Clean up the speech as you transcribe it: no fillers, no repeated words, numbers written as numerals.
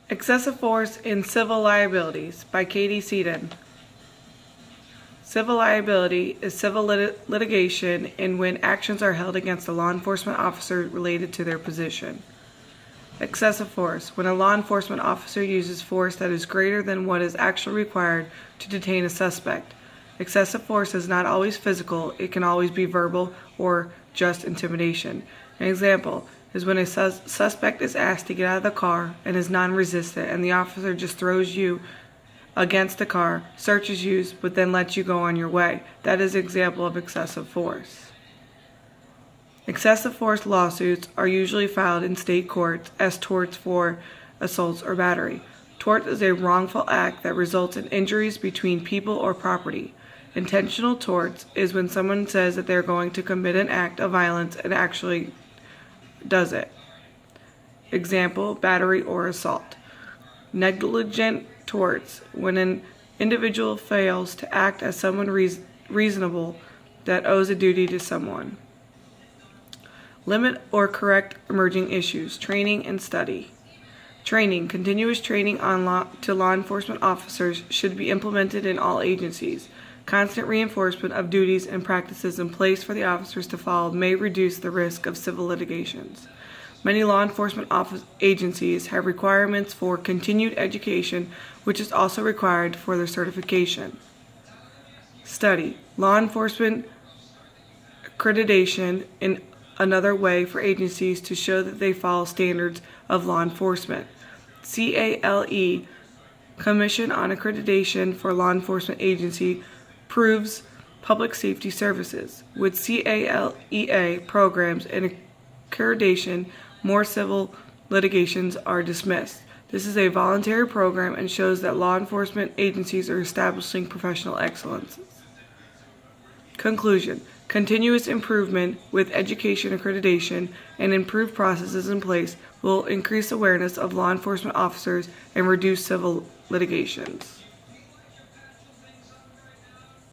Excessive Force in Civil Liabilities by Cadie. Civil liability is civil litigation in when actions are held against a law enforcement officer related to their position. Excessive force, when a law enforcement officer uses force that is greater than what is actually required to detain a suspect. Excessive force is not always physical, it can always be verbal or just intimidation. An example is when a suspect is asked to get out of the car and is non-resistant, and the officer just throws you against the car, searches you, but then lets you go on your way. That is an example of excessive force. Excessive force lawsuits are usually filed in state courts as torts for assaults or battery. Tort is a wrongful act that results in injuries between people or property. Intentional torts is when someone says that they're going to commit an act of violence and actually does it. Example, battery or assault. Negligent torts, when an individual fails to act as someone reasonable that owes a duty to someone. Limit or correct emerging issues, training and study. Training, continuous training to law enforcement officers should be implemented in all agencies. Constant reinforcement of duties and practices in place for the officers to follow may reduce the risk of civil litigations. Many law enforcement agencies have requirements for continued education, which is also required for their certification. Study, law enforcement accreditation in another way for agencies to show that they follow standards of law enforcement. CALE, Commission on Accreditation for Law Enforcement Agency, proves public safety services. With CALEA programs and accreditation, more civil litigations are dismissed. This is a voluntary program and shows that law enforcement agencies are establishing professional excellence. Conclusion. Continuous improvement with education accreditation and improved processes in place will increase awareness of law enforcement officers and reduce civil litigations.